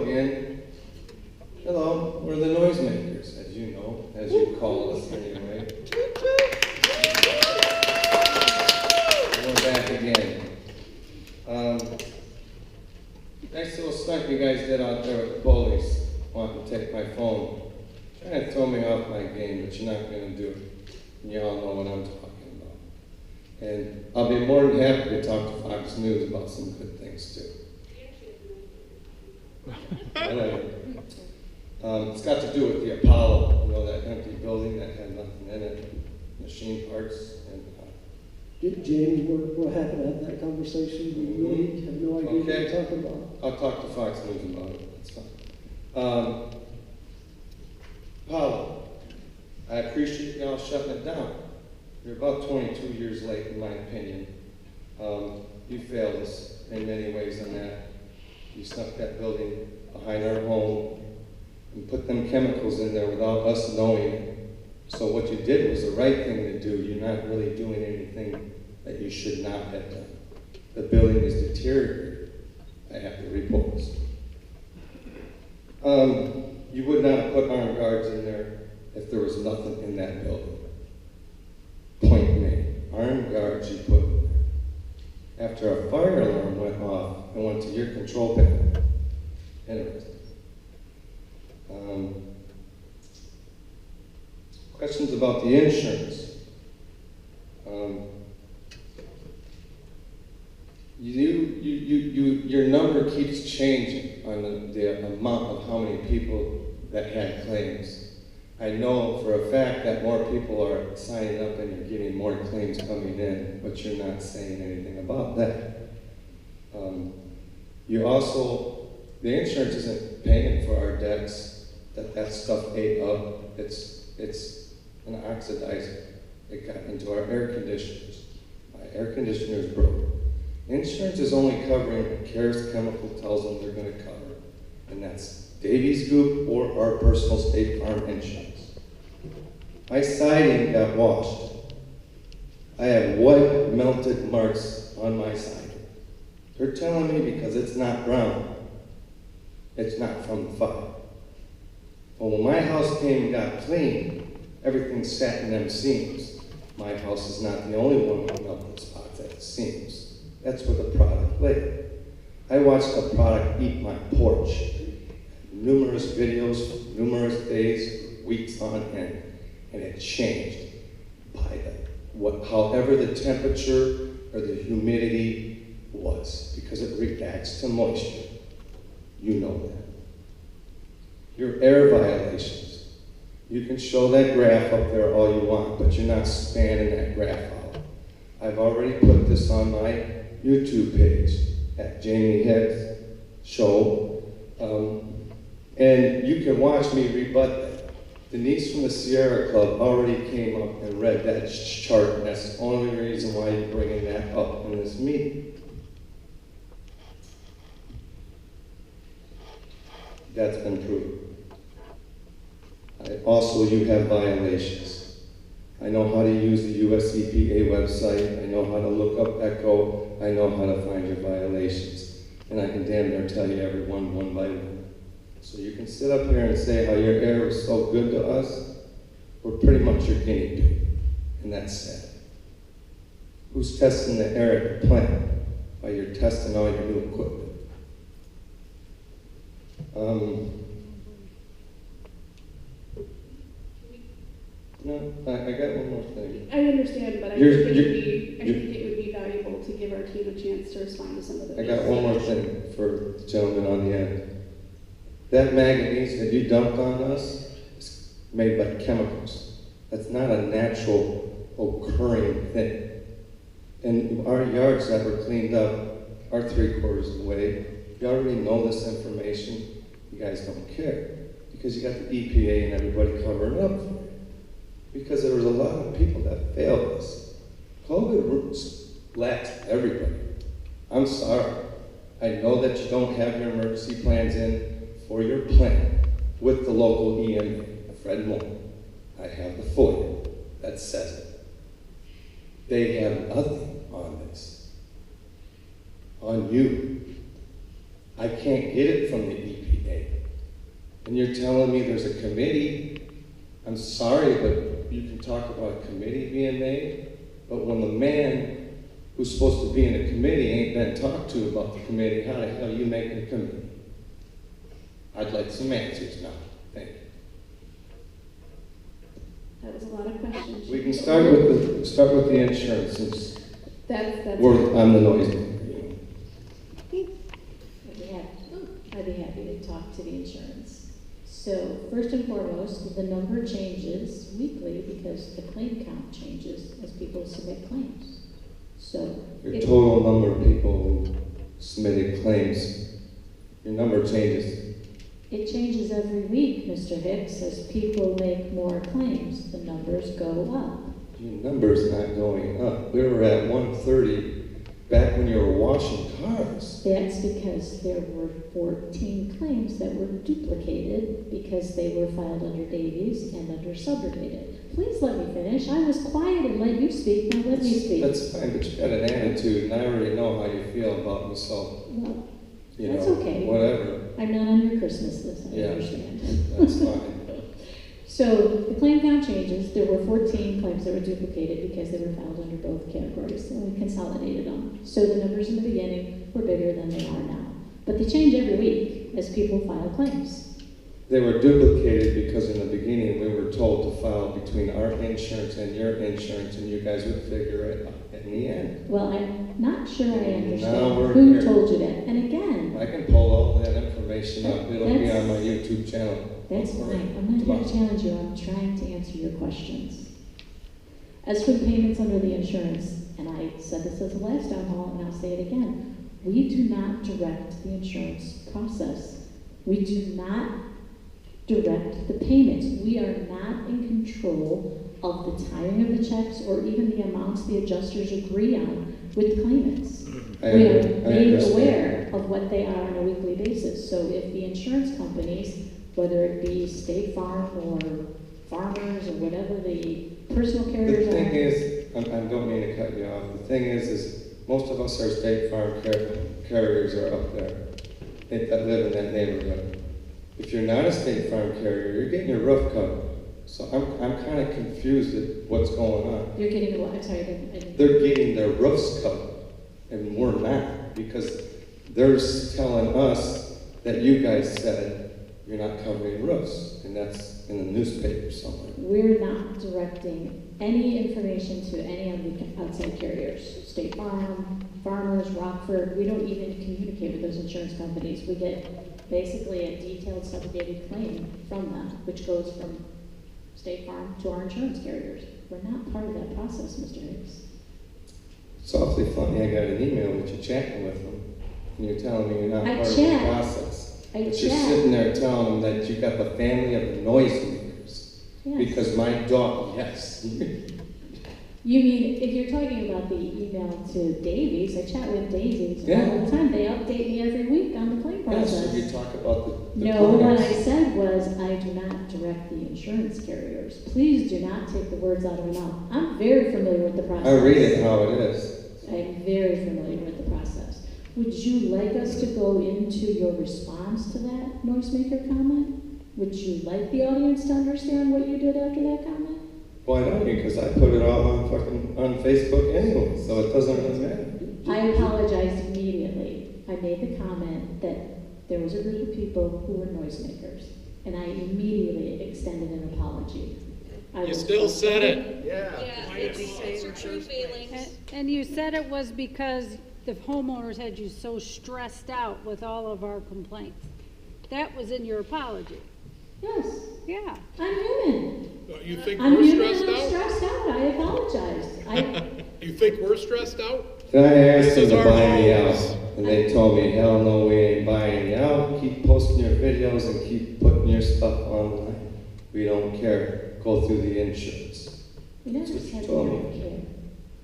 Hello again. Hello, we're the Noisemakers, as you know, as you call us anyway. We're back again. Nice little stunt you guys did out there with the police, wanting to take my phone. Trying to throw me off my game, but you're not going to do it. And you all know what I'm talking about. And I'll be more than happy to talk to Fox News about some good things too. It's got to do with the Apollo, you know, that empty building that had nothing in it, machine parts, and Jamie, what happened at that conversation? We really have no idea what you're talking about. I'll talk to Fox News about it. That's fine. Apollo, I appreciate y'all shutting it down. You're about 22 years late, in my opinion. You failed us in many ways on that. You snuck that building behind our home and put them chemicals in there without us knowing. So what you did was the right thing to do. You're not really doing anything that you should not have done. The building is deteriorated. I have the reports. You would not have put armed guards in there if there was nothing in that building. Point made. Armed guards you put in there. After a fire alarm went off and went to your control panel. Interesting. Questions about the insurance. Your number keeps changing on the amount of how many people that had claims. I know for a fact that more people are signing up and you're getting more claims coming in, but you're not saying anything about that. You also, the insurance isn't paying for our debts that stuff ate up. It's an oxidizer. It got into our air conditioners. My air conditioners broke. Insurance is only covering what Carus Chemical tells them they're going to cover, and that's Davies Group or our personal State Farm insurance. My siding got washed. I have white melted marks on my siding. They're telling me because it's not brown, it's not from the fire. Well, when my house came and got clean, everything sat in them seams. My house is not the only one with melted spots at the seams. That's where the product lay. I watched the product eat my porch. Numerous videos, numerous days, weeks on end, and it changed by however the temperature or the humidity was, because it reacts to moisture. You know that. Your air violations. You can show that graph up there all you want, but you're not spanning that graph out. I've already put this on my YouTube page at Jamie Head's show, and you can watch me rebut that. Denise from the Sierra Club already came up and read that chart, and that's the only reason why you're bringing that up in this meeting. That's been proven. Also, you have violations. I know how to use the US EPA website. I know how to look up ECHO. I know how to find your violations. And I can damn near tell you every one by one. So you can sit up here and say how your air was so good to us. We're pretty much your guinea pig. And that's sad. Who's testing the air at the plant while you're testing all your new equipment? No, I got one more thing. I understand, but I think it would be valuable to give our team a chance to respond to some of the. I got one more thing for the gentleman on the end. That manganese that you dumped on us is made by chemicals. That's not a natural occurring thing. And our yards that were cleaned up are 3/4 of the way. You already know this information. You guys don't care because you got the EPA and everybody covering up for it. Because there was a lot of people that failed us. COVID lacked everybody. I'm sorry. I know that you don't have your emergency plans in for your plant with the local EMA, Fred Moore. I have the FOIA that says it. They have nothing on this. On you. I can't get it from the EPA. And you're telling me there's a committee? I'm sorry, but you can talk about a committee being made, but when the man who's supposed to be in a committee ain't been talked to about the committee, how the hell are you making a committee? I'd like some answers now. Thank you. That was a lot of questions. We can start with the insurance since That's. I'm the noisemaker. I'd be happy to talk to the insurance. So first and foremost, the number changes weekly because the claim count changes as people submit claims. So Your total number of people who submitted claims, your number changes. it changes every week, Mr. Hicks, as people make more claims. The numbers go up. Your number's not going up. We were at 130 back when you were washing cars. That's because there were 14 claims that were duplicated because they were filed under Davies and under subrogated. Please let me finish. I was quiet and let you speak. Now let me speak. That's fine, but you got an attitude, and I already know how you feel about me, so, Well, you that's know, okay. whatever. I'm not on your Christmas list, I Yeah. understand. That's fine. So the claim count changes. There were 14 claims that were duplicated because they were filed under both categories, and we consolidated them. So the numbers in the beginning were bigger than they are now. But they change every week as people file claims. They were duplicated because in the beginning we were told to file between our insurance and your insurance, and you guys would figure it out in the end. Well, I'm not sure I Now understand we're who here. told you that. And again, I can pull all that information up. It'll be That's- on my YouTube channel. that's fine. I'm not here to challenge you. I'm trying to answer your questions. As for the payments under the insurance, and I said this at the last town hall, and I'll say it again, we do not direct the insurance process. We do not direct the payments. We are not in control of the timing of the checks or even the amounts the adjusters agree on with the claimants. I We are made understand. aware of what they are on a weekly basis. So if the insurance companies, whether it be State Farm or Farmers or whatever the personal The carriers thing are, is, I don't mean to cut you off. The thing is most of us are State Farm carriers are up there that live in that neighborhood. If you're not a State Farm carrier, you're getting your roof covered. So I'm kind of confused at what's going on. you're getting what? I'm sorry, I didn't. They're getting their roofs covered, and we're not, because they're telling us that you guys said you're not covering roofs, and that's in the newspaper somewhere. We're not directing any information to any of the outside carriers. State Farm, Farmers, Rockford, we don't even communicate with those insurance companies. We get basically a detailed subrogated claim from them, which goes from State Farm to our insurance carriers. We're not part of that process, Mr. Hicks. It's awfully funny, I got an email that you're chatting with them, and you're telling me you're not I part of chat. the process. I But you're chat. sitting there telling them that you got the family of the noisemakers. Yes. Because my dog, yes. You mean, if you're talking about the email to Davies, I chat with Davies Yeah. all the time. They update me every week on the claim Yes, process. so you talk about the No, what I plans. said was, I do not direct the insurance carriers. Please do not take the words out of my mouth. I'm very familiar with the process. I read it how it is. I'm very familiar with the process. Would you like us to go into your response to that noisemaker comment? Would you like the audience to understand what you did after that comment? Why don't you? Because I put it all on Facebook anyway, so it doesn't really matter. I apologized immediately. I made the comment that there was a group of people who were noisemakers, and I immediately extended an apology. You still said it. Yeah, it's your true feelings. And you said it was because the homeowners had you so stressed out with all of our complaints. That was in your apology. Yes, Yeah. I'm human. You think I'm we're human stressed and I'm out? stressed out. I apologized. You think we're stressed out? Then I asked This them is to our buy me house. out, and they told me, hell no, we ain't buying you out. Keep posting your videos and keep putting your stuff online. We don't care. Go through the insurance. We never That's what you said we told me. don't care.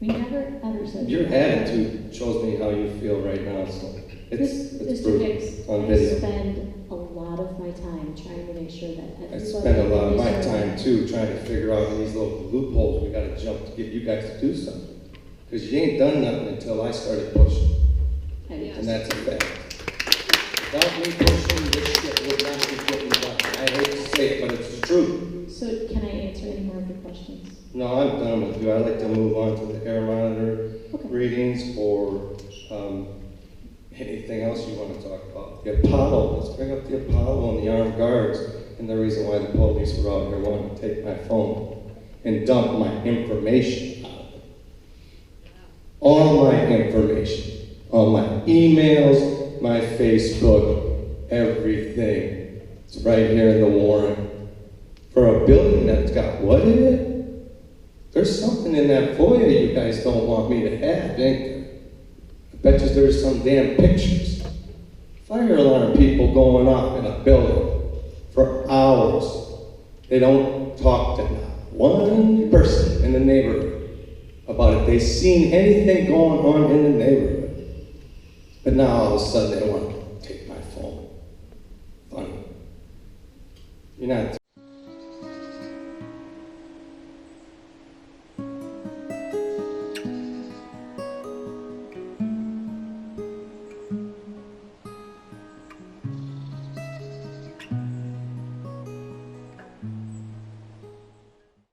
We never ever said. Your we don't care. attitude shows me how you feel right now, so it's Mr. brutal Hicks, on I video. spend a lot of my time trying to make sure that everybody. I spend a lot of my is aware. time too trying to figure out these little loopholes we gotta jump to get you guys to do something. Because you ain't done nothing until I started pushing, I would and just- that's a fact. Without me pushing, this shit would not be getting done. hate to say it, but it's the truth. So can I answer any more of your questions? No, I'm done with you. I'd like to move on to the air monitor Okay. readings or anything else you want to talk about. The Apollo, let's bring up the Apollo and the armed guards and the reason why the police were out here wanting to take my phone and dump my information out of it. All my information, all my emails, my Facebook, everything. It's right here in the warrant. For a building that's got what in it? There's something in that foyer you guys don't want me to have, ain't there? I bet you there's some damn pictures. Fire alarm people going off in a building for hours. They don't talk to not one person in the neighborhood about if they've seen anything going on in the neighborhood. But now all of a sudden they want to take my phone. Funny. You're not